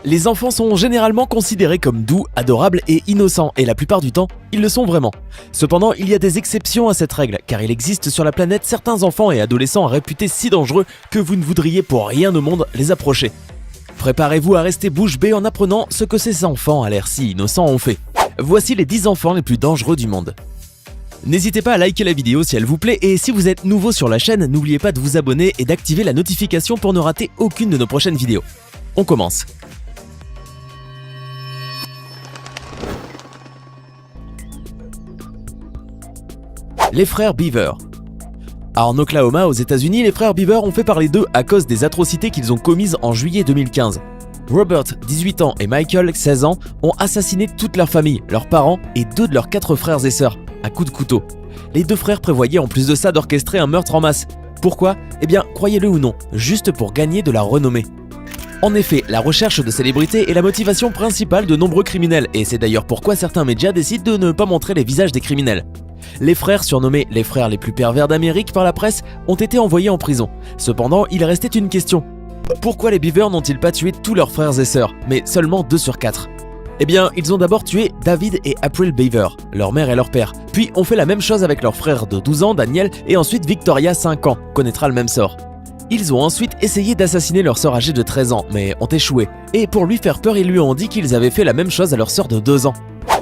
Les enfants sont généralement considérés comme doux, adorables et innocents, et la plupart du temps, ils le sont vraiment. Cependant, il y a des exceptions à cette règle, car il existe sur la planète certains enfants et adolescents réputés si dangereux que vous ne voudriez pour rien au monde les approcher. Préparez-vous à rester bouche bée en apprenant ce que ces enfants à l'air si innocents ont fait. Voici les 10 enfants les plus dangereux du monde. N'hésitez pas à liker la vidéo si elle vous plaît, et si vous êtes nouveau sur la chaîne, n'oubliez pas de vous abonner et d'activer la notification pour ne rater aucune de nos prochaines vidéos. On commence. Les frères Beaver. En Oklahoma, aux États-Unis, les frères Beaver ont fait parler d'eux à cause des atrocités qu'ils ont commises en juillet 2015. Robert, 18 ans, et Michael, 16 ans, ont assassiné toute leur famille, leurs parents et 2 de leurs 4 frères et sœurs, à coups de couteau. Les 2 frères prévoyaient en plus de ça d'orchestrer un meurtre en masse. Pourquoi ? Eh bien, croyez-le ou non, juste pour gagner de la renommée. En effet, la recherche de célébrités est la motivation principale de nombreux criminels, et c'est d'ailleurs pourquoi certains médias décident de ne pas montrer les visages des criminels. Les frères, surnommés les frères les plus pervers d'Amérique par la presse, ont été envoyés en prison. Cependant, il restait une question. Pourquoi les Beaver n'ont-ils pas tué tous leurs frères et sœurs, mais seulement 2 sur 4 ? Eh bien, ils ont d'abord tué David et April Beaver, leur mère et leur père, puis ont fait la même chose avec leur frère de 12 ans, Daniel, et ensuite Victoria, 5 ans, connaîtra le même sort. Ils ont ensuite essayé d'assassiner leur sœur âgée de 13 ans, mais ont échoué, et pour lui faire peur, ils lui ont dit qu'ils avaient fait la même chose à leur sœur de 2 ans.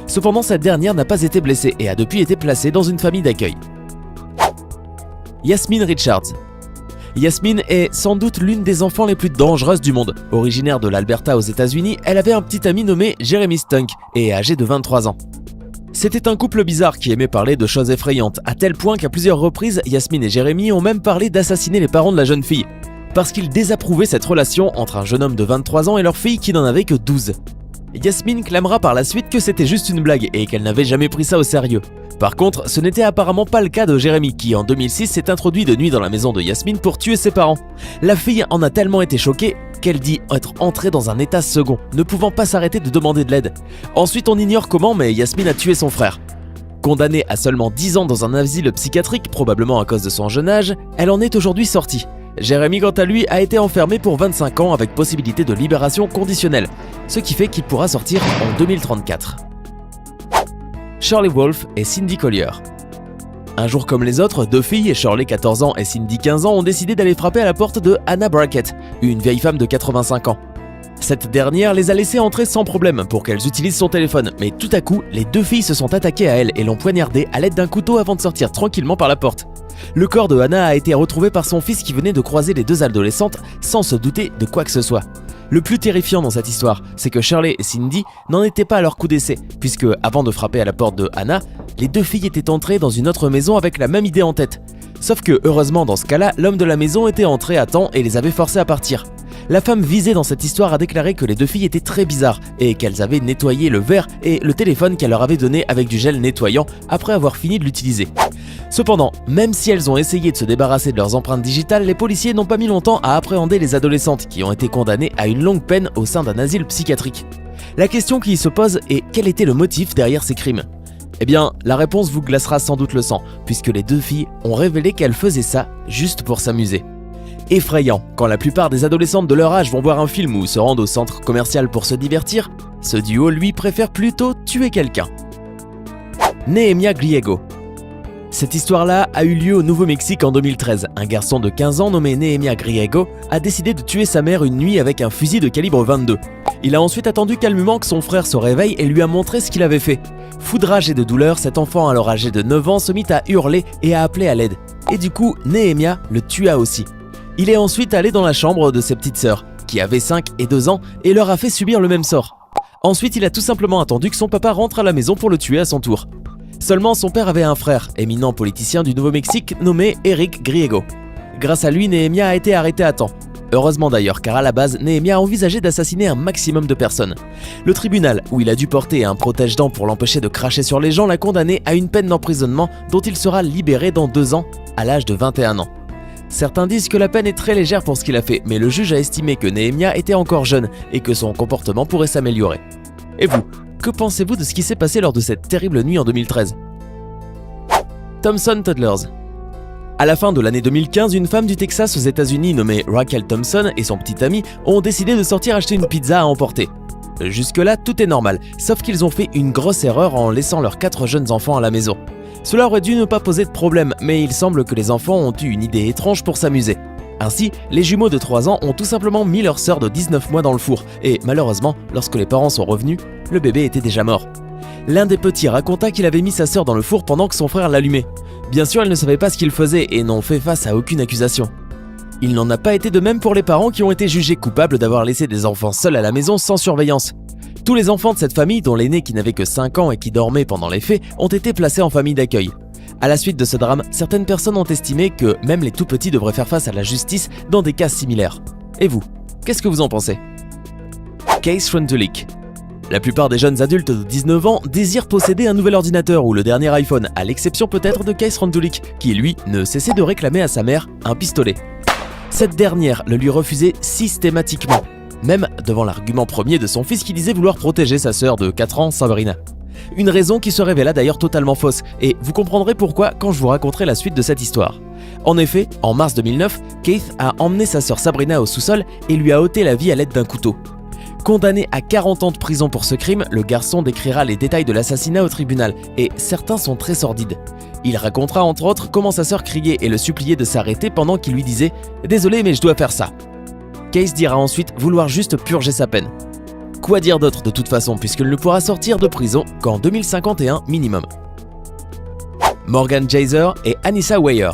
Cependant, cette dernière n'a pas été blessée et a depuis été placée dans une famille d'accueil. Yasmine Richards. Yasmine est sans doute l'une des enfants les plus dangereuses du monde. Originaire de l'Alberta aux États-Unis, elle avait un petit ami nommé Jeremy Stunk et âgé de 23 ans. C'était un couple bizarre qui aimait parler de choses effrayantes, à tel point qu'à plusieurs reprises, Yasmine et Jeremy ont même parlé d'assassiner les parents de la jeune fille, parce qu'ils désapprouvaient cette relation entre un jeune homme de 23 ans et leur fille qui n'en avait que 12. Yasmine clamera par la suite que c'était juste une blague et qu'elle n'avait jamais pris ça au sérieux. Par contre, ce n'était apparemment pas le cas de Jeremy qui, en 2006, s'est introduit de nuit dans la maison de Yasmine pour tuer ses parents. La fille en a tellement été choquée qu'elle dit être entrée dans un état second, ne pouvant pas s'arrêter de demander de l'aide. Ensuite, on ignore comment, mais Yasmine a tué son frère. Condamnée à seulement 10 ans dans un asile psychiatrique, probablement à cause de son jeune âge, elle en est aujourd'hui sortie. Jeremy, quant à lui, a été enfermé pour 25 ans avec possibilité de libération conditionnelle, ce qui fait qu'il pourra sortir en 2034. Shirley Wolf et Cindy Collier. Un jour comme les autres, 2 filles, Shirley 14 ans et Cindy 15 ans, ont décidé d'aller frapper à la porte de Hannah Brackett, une vieille femme de 85 ans. Cette dernière les a laissées entrer sans problème pour qu'elles utilisent son téléphone, mais tout à coup, les 2 filles se sont attaquées à elle et l'ont poignardée à l'aide d'un couteau avant de sortir tranquillement par la porte. Le corps de Hannah a été retrouvé par son fils qui venait de croiser les 2 adolescentes sans se douter de quoi que ce soit. Le plus terrifiant dans cette histoire, c'est que Shirley et Cindy n'en étaient pas à leur coup d'essai, puisque avant de frapper à la porte de Hannah, les 2 filles étaient entrées dans une autre maison avec la même idée en tête. Sauf que, heureusement dans ce cas-là, l'homme de la maison était entré à temps et les avait forcés à partir. La femme visée dans cette histoire a déclaré que les 2 filles étaient très bizarres et qu'elles avaient nettoyé le verre et le téléphone qu'elle leur avait donné avec du gel nettoyant après avoir fini de l'utiliser. Cependant, même si elles ont essayé de se débarrasser de leurs empreintes digitales, les policiers n'ont pas mis longtemps à appréhender les adolescentes qui ont été condamnées à une longue peine au sein d'un asile psychiatrique. La question qui se pose est quel était le motif derrière ces crimes ? Eh bien, la réponse vous glacera sans doute le sang, puisque les 2 filles ont révélé qu'elles faisaient ça juste pour s'amuser. Effrayant, quand la plupart des adolescentes de leur âge vont voir un film ou se rendent au centre commercial pour se divertir, ce duo, lui, préfère plutôt tuer quelqu'un. Nehemia Griego. Cette histoire-là a eu lieu au Nouveau-Mexique en 2013. Un garçon de 15 ans nommé Nehemia Griego a décidé de tuer sa mère une nuit avec un fusil de calibre 22. Il a ensuite attendu calmement que son frère se réveille et lui a montré ce qu'il avait fait. Foudragé de douleur, cet enfant alors âgé de 9 ans se mit à hurler et à appeler à l'aide. Et du coup, Nehemia le tua aussi. Il est ensuite allé dans la chambre de ses petites sœurs, qui avaient 5 et 2 ans, et leur a fait subir le même sort. Ensuite, il a tout simplement attendu que son papa rentre à la maison pour le tuer à son tour. Seulement, son père avait un frère, éminent politicien du Nouveau-Mexique, nommé Eric Griego. Grâce à lui, Nehemia a été arrêté à temps. Heureusement d'ailleurs, car à la base, Nehemia a envisagé d'assassiner un maximum de personnes. Le tribunal, où il a dû porter un protège-dents pour l'empêcher de cracher sur les gens, l'a condamné à une peine d'emprisonnement dont il sera libéré dans 2 ans, à l'âge de 21 ans. Certains disent que la peine est très légère pour ce qu'il a fait, mais le juge a estimé que Nehemia était encore jeune et que son comportement pourrait s'améliorer. Et vous, que pensez-vous de ce qui s'est passé lors de cette terrible nuit en 2013 ? Thompson Toddlers. À la fin de l'année 2015, une femme du Texas aux États-Unis nommée Raquel Thompson et son petit ami ont décidé de sortir acheter une pizza à emporter. Jusque-là, tout est normal, sauf qu'ils ont fait une grosse erreur en laissant leurs 4 jeunes enfants à la maison. Cela aurait dû ne pas poser de problème, mais il semble que les enfants ont eu une idée étrange pour s'amuser. Ainsi, les jumeaux de 3 ans ont tout simplement mis leur sœur de 19 mois dans le four, et malheureusement, lorsque les parents sont revenus, le bébé était déjà mort. L'un des petits raconta qu'il avait mis sa sœur dans le four pendant que son frère l'allumait. Bien sûr, elle ne savait pas ce qu'il faisait et n'ont fait face à aucune accusation. Il n'en a pas été de même pour les parents qui ont été jugés coupables d'avoir laissé des enfants seuls à la maison sans surveillance. Tous les enfants de cette famille, dont l'aîné qui n'avait que 5 ans et qui dormait pendant les faits, ont été placés en famille d'accueil. À la suite de ce drame, certaines personnes ont estimé que même les tout-petits devraient faire face à la justice dans des cas similaires. Et vous, qu'est-ce que vous en pensez? Kees Frontalic. La plupart des jeunes adultes de 19 ans désirent posséder un nouvel ordinateur ou le dernier iPhone, à l'exception peut-être de Kees Frontalic, qui lui ne cessait de réclamer à sa mère un pistolet. Cette dernière le lui refusait systématiquement, même devant l'argument premier de son fils qui disait vouloir protéger sa sœur de 4 ans, Sabrina. Une raison qui se révéla d'ailleurs totalement fausse, et vous comprendrez pourquoi quand je vous raconterai la suite de cette histoire. En effet, en mars 2009, Keith a emmené sa sœur Sabrina au sous-sol et lui a ôté la vie à l'aide d'un couteau. Condamné à 40 ans de prison pour ce crime, le garçon décrira les détails de l'assassinat au tribunal, et certains sont très sordides. Il racontera entre autres comment sa sœur criait et le suppliait de s'arrêter pendant qu'il lui disait « Désolé mais je dois faire ça ». Keith dira ensuite vouloir juste purger sa peine. Quoi dire d'autre de toute façon puisqu'il ne pourra sortir de prison qu'en 2051 minimum. Morgan Jaser et Anissa Weier.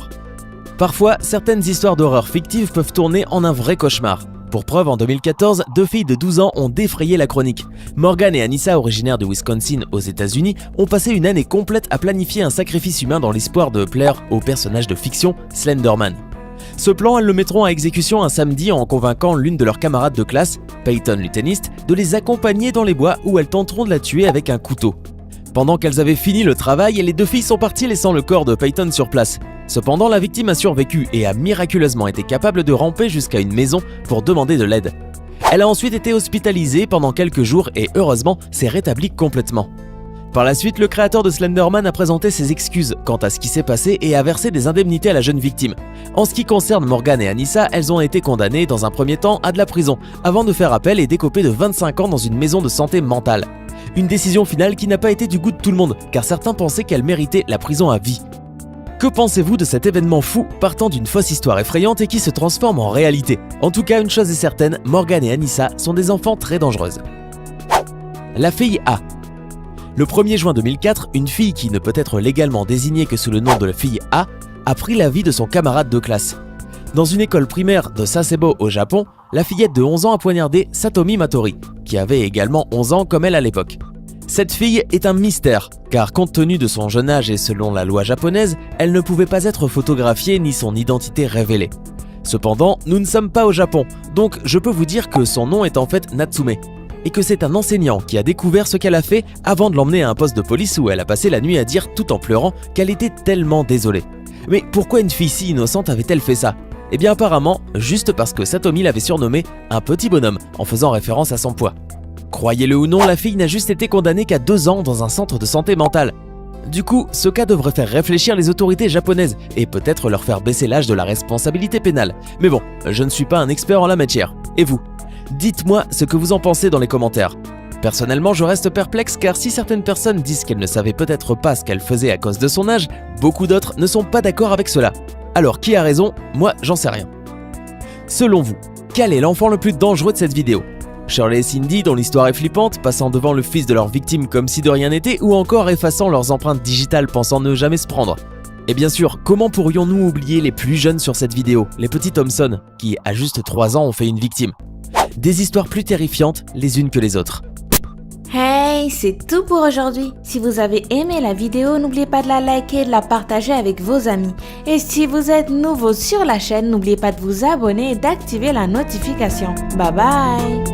Parfois, certaines histoires d'horreur fictives peuvent tourner en un vrai cauchemar. Pour preuve, en 2014, 2 filles de 12 ans ont défrayé la chronique. Morgan et Anissa, originaires de Wisconsin aux États-Unis, ont passé une année complète à planifier un sacrifice humain dans l'espoir de plaire au personnage de fiction Slender Man. Ce plan, elles le mettront à exécution un samedi en convainquant l'une de leurs camarades de classe, Peyton le teniste, de les accompagner dans les bois où elles tenteront de la tuer avec un couteau. Pendant qu'elles avaient fini le travail, les 2 filles sont parties laissant le corps de Peyton sur place. Cependant, la victime a survécu et a miraculeusement été capable de ramper jusqu'à une maison pour demander de l'aide. Elle a ensuite été hospitalisée pendant quelques jours et heureusement s'est rétablie complètement. Par la suite, le créateur de Slender Man a présenté ses excuses quant à ce qui s'est passé et a versé des indemnités à la jeune victime. En ce qui concerne Morgan et Anissa, elles ont été condamnées dans un premier temps à de la prison, avant de faire appel et d'écoper de 25 ans dans une maison de santé mentale. Une décision finale qui n'a pas été du goût de tout le monde, car certains pensaient qu'elle méritait la prison à vie. Que pensez-vous de cet événement fou partant d'une fausse histoire effrayante et qui se transforme en réalité? En tout cas, une chose est certaine, Morgan et Anissa sont des enfants très dangereuses. La fille A. Le 1er juin 2004, une fille qui ne peut être légalement désignée que sous le nom de la fille A pris la vie de son camarade de classe. Dans une école primaire de Sasebo au Japon, la fillette de 11 ans a poignardé Satomi Matori, qui avait également 11 ans comme elle à l'époque. Cette fille est un mystère, car compte tenu de son jeune âge et selon la loi japonaise, elle ne pouvait pas être photographiée ni son identité révélée. Cependant, nous ne sommes pas au Japon, donc je peux vous dire que son nom est en fait Natsume, et que c'est un enseignant qui a découvert ce qu'elle a fait avant de l'emmener à un poste de police où elle a passé la nuit à dire tout en pleurant qu'elle était tellement désolée. Mais pourquoi une fille si innocente avait-elle fait ça? Eh bien apparemment, juste parce que Satomi l'avait surnommé un petit bonhomme, en faisant référence à son poids. Croyez-le ou non, la fille n'a juste été condamnée qu'à 2 ans dans un centre de santé mentale. Du coup, ce cas devrait faire réfléchir les autorités japonaises et peut-être leur faire baisser l'âge de la responsabilité pénale. Mais bon, je ne suis pas un expert en la matière. Et vous? Dites-moi ce que vous en pensez dans les commentaires. Personnellement, je reste perplexe car si certaines personnes disent qu'elles ne savaient peut-être pas ce qu'elle faisait à cause de son âge, beaucoup d'autres ne sont pas d'accord avec cela. Alors qui a raison? Moi, j'en sais rien. Selon vous, quel est l'enfant le plus dangereux de cette vidéo? Shirley et Cindy, dont l'histoire est flippante, passant devant le fils de leur victime comme si de rien n'était, ou encore effaçant leurs empreintes digitales pensant ne jamais se prendre? Et bien sûr, comment pourrions-nous oublier les plus jeunes sur cette vidéo, les petits Thompson, qui à juste 3 ans ont fait une victime? Des histoires plus terrifiantes les unes que les autres. Hey, c'est tout pour aujourd'hui. Si vous avez aimé la vidéo, n'oubliez pas de la liker et de la partager avec vos amis. Et si vous êtes nouveau sur la chaîne, n'oubliez pas de vous abonner et d'activer la notification. Bye bye!